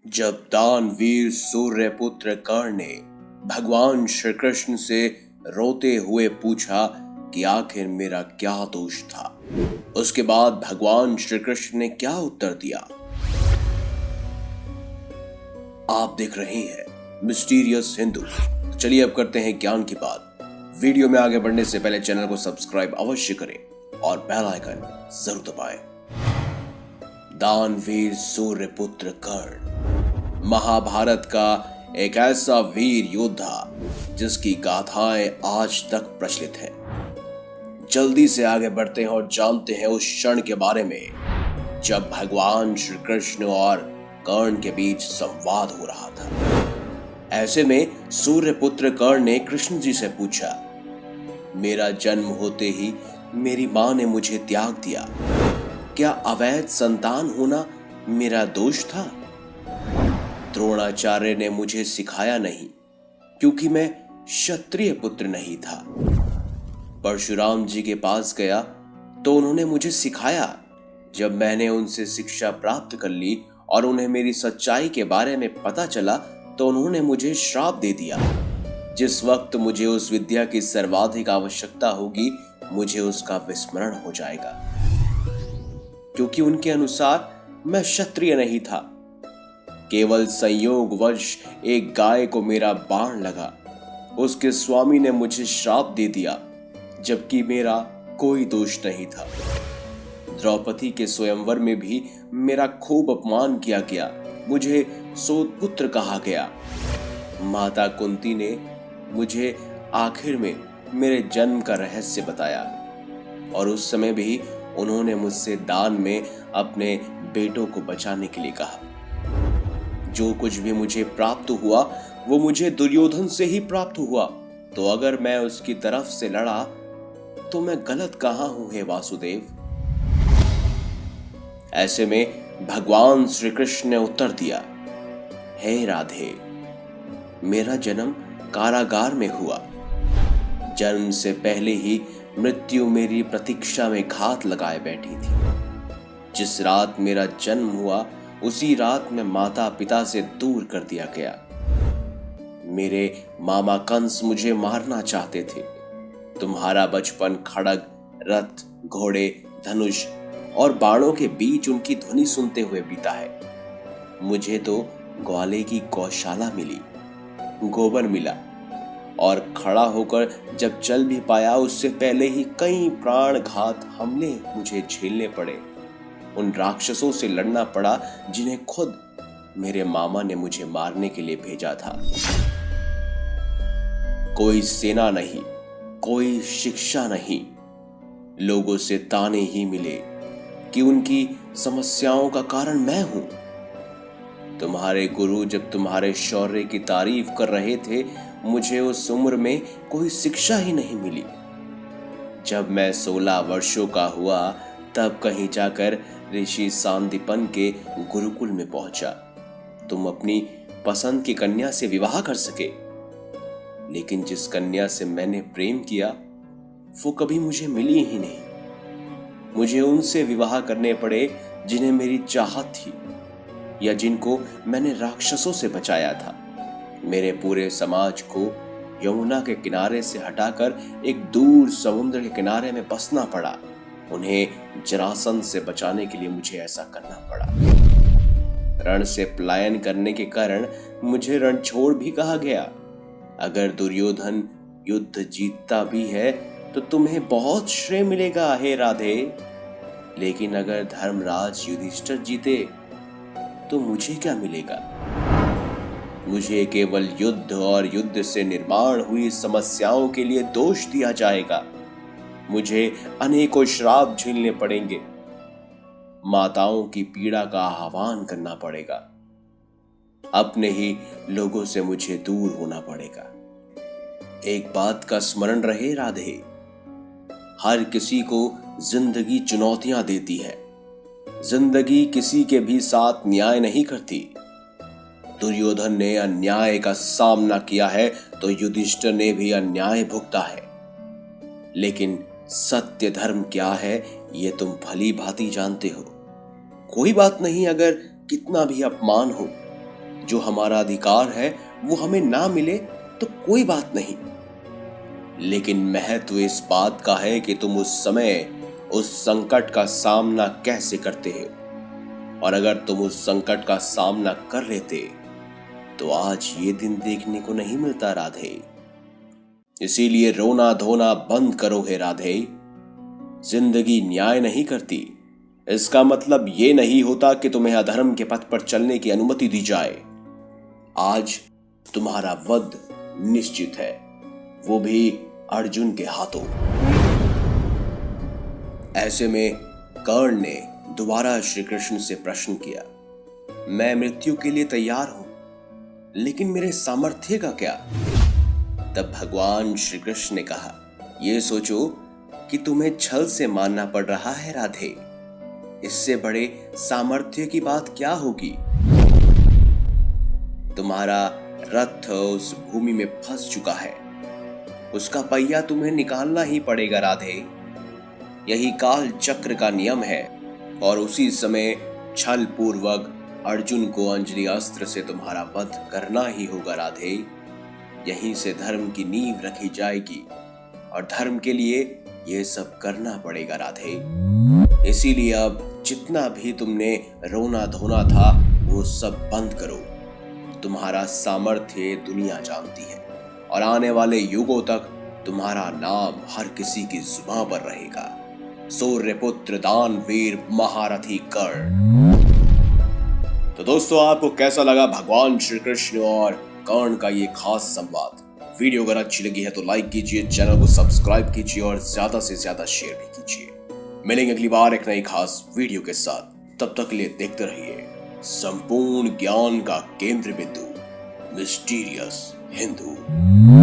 जब दानवीर सूर्यपुत्र कर्ण ने भगवान श्री कृष्ण से रोते हुए पूछा कि आखिर मेरा क्या दोष था, उसके बाद भगवान श्री कृष्ण ने क्या उत्तर दिया। आप देख रहे हैं मिस्टीरियस हिंदू। तो चलिए अब करते हैं ज्ञान की बात। वीडियो में आगे बढ़ने से पहले चैनल को सब्सक्राइब अवश्य करें और बेल आइकन जरूर दबाएं। दानवीर सूर्यपुत्र कर्ण महाभारत का एक ऐसा वीर योद्धा जिसकी गाथाएं आज तक प्रचलित हैं। जल्दी से आगे बढ़ते हैं और जानते हैं उस क्षण के बारे में जब भगवान श्री कृष्ण और कर्ण के बीच संवाद हो रहा था। ऐसे में सूर्यपुत्र कर्ण ने कृष्ण जी से पूछा, मेरा जन्म होते ही मेरी मां ने मुझे त्याग दिया, क्या अवैध संतान होना मेरा दोष था? द्रोणाचार्य ने मुझे सिखाया नहीं क्योंकि मैं क्षत्रिय पुत्र नहीं था। परशुराम जी के पास गया तो उन्होंने मुझे सिखाया। जब मैंने उनसे शिक्षा प्राप्त कर ली और उन्हें मेरी सच्चाई के बारे में पता चला तो उन्होंने मुझे श्राप दे दिया। जिस वक्त मुझे उस विद्या की सर्वाधिक आवश्यकता होगी मुझे उसका विस्मरण हो जाएगा, क्योंकि उनके अनुसार मैं क्षत्रिय नहीं था। केवल संयोगवश एक गाय को मेरा बाण लगा, उसके स्वामी ने मुझे श्राप दे दिया, जबकि मेरा कोई दोष नहीं था। द्रौपदी के स्वयंवर में भी मेरा खूब अपमान किया गया, मुझे सोतपुत्र कहा गया। माता कुंती ने मुझे आखिर में मेरे जन्म का रहस्य बताया और उस समय भी उन्होंने मुझसे दान में अपने बेटों को बचाने के लिए कहा। जो कुछ भी मुझे प्राप्त हुआ वो मुझे दुर्योधन से ही प्राप्त हुआ, तो अगर मैं उसकी तरफ से लड़ा तो मैं गलत कहां हूं हे वासुदेव? ऐसे में भगवान श्री कृष्ण ने उत्तर दिया, हे राधे, मेरा जन्म कारागार में हुआ। जन्म से पहले ही मृत्यु मेरी प्रतीक्षा में घात लगाए बैठी थी। जिस रात मेरा जन्म हुआ उसी रात में माता पिता से दूर कर दिया गया। मेरे मामा कंस मुझे मारना चाहते थे। तुम्हारा बचपन खड़ग, रथ, घोड़े, धनुष और बाणों के बीच उनकी ध्वनि सुनते हुए बीता है। मुझे तो ग्वाले की गौशाला मिली, गोबर मिला और खड़ा होकर जब चल भी पाया उससे पहले ही कई प्राणघात हमले मुझे झेलने पड़े। उन राक्षसों से लड़ना पड़ा जिन्हें खुद मेरे मामा ने मुझे मारने के लिए भेजा था। कोई सेना नहीं, कोई शिक्षा नहीं, लोगों से ताने ही मिले कि उनकी समस्याओं का कारण मैं हूं। तुम्हारे गुरु जब तुम्हारे शौर्य की तारीफ कर रहे थे मुझे उस उम्र में कोई शिक्षा ही नहीं मिली। जब मैं 16 वर्षों का हुआ तब कहीं जाकर ऋषि सांदीपन के गुरुकुल में पहुंचा। तुम अपनी पसंद की कन्या से विवाह कर सके, लेकिन जिस कन्या से मैंने प्रेम किया वो कभी मुझे मिली ही नहीं। मुझे उनसे विवाह करने पड़े जिन्हें मेरी चाहत थी या जिनको मैंने राक्षसों से बचाया था। मेरे पूरे समाज को यमुना के किनारे से हटाकर एक दूर समुद्र के किनारे में बसना पड़ा। उन्हें जरासंध से बचाने के लिए मुझे ऐसा करना पड़ा। रण से पलायन करने के कारण मुझे रणछोड़ भी कहा गया। अगर दुर्योधन युद्ध जीतता भी है तो तुम्हें बहुत श्रेय मिलेगा हे राधे, लेकिन अगर धर्मराज युधिष्ठिर जीते तो मुझे क्या मिलेगा? मुझे केवल युद्ध और युद्ध से निर्माण हुई समस्याओं के लिए दोष दिया जाएगा। मुझे अनेकों श्राप झेलने पड़ेंगे। माताओं की पीड़ा का आह्वान करना पड़ेगा। अपने ही लोगों से मुझे दूर होना पड़ेगा। एक बात का स्मरण रहे राधे, हर किसी को जिंदगी चुनौतियां देती है। जिंदगी किसी के भी साथ न्याय नहीं करती। दुर्योधन ने अन्याय का सामना किया है तो युधिष्ठिर ने भी अन्याय भुगता है, लेकिन सत्य धर्म क्या है ये तुम भली भांति जानते हो। कोई बात नहीं अगर कितना भी अपमान हो, जो हमारा अधिकार है वो हमें ना मिले तो कोई बात नहीं, लेकिन महत्व इस बात का है कि तुम उस समय उस संकट का सामना कैसे करते हो। और अगर तुम उस संकट का सामना कर लेते तो आज ये दिन देखने को नहीं मिलता राधे। इसीलिए रोना धोना बंद करो हे राधे। जिंदगी न्याय नहीं करती। इसका मतलब ये नहीं होता कि तुम्हें अधर्म के पथ पर चलने की अनुमति दी जाए। आज तुम्हारा वध निश्चित है, वो भी अर्जुन के हाथों। ऐसे में कर्ण ने दोबारा श्री कृष्ण से प्रश्न किया, मैं मृत्यु के लिए तैयार हूं, लेकिन मेरे सामर्थ्य का क्या? तब भगवान श्री कृष्ण ने कहा, यह सोचो कि तुम्हें छल से मारना पड़ रहा है राधे। इससे बड़े सामर्थ्य की बात क्या होगी? तुम्हारा रथ उस भूमि में फंस चुका है, उसका पहिया तुम्हें निकालना ही पड़ेगा राधे। यही काल चक्र का नियम है। और उसी समय छल पूर्वक अर्जुन को अंजलि अस्त्र से तुम्हारा वध करना ही होगा राधे। यहीं से धर्म की नींव रखी जाएगी और धर्म के लिए यह सब करना पड़ेगा राधे। इसीलिए अब जितना भी तुमने रोना धोना था वो सब बंद करो। तुम्हारा सामर्थ्य दुनिया जानती है और आने वाले युगों तक तुम्हारा नाम हर किसी की जुबान पर रहेगा। सूर्यपुत्र दानवीर महारथी कर्ण। तो दोस्तों, आपको कैसा लगा भगवान श्री कृष्ण और कर्ण का ये खास संवाद? वीडियो अगर अच्छी लगी है तो लाइक कीजिए, चैनल को सब्सक्राइब कीजिए और ज्यादा से ज्यादा शेयर भी कीजिए। मिलेंगे अगली बार एक नई खास वीडियो के साथ। तब तक के लिए देखते रहिए संपूर्ण ज्ञान का केंद्र बिंदु, मिस्टीरियस हिंदू।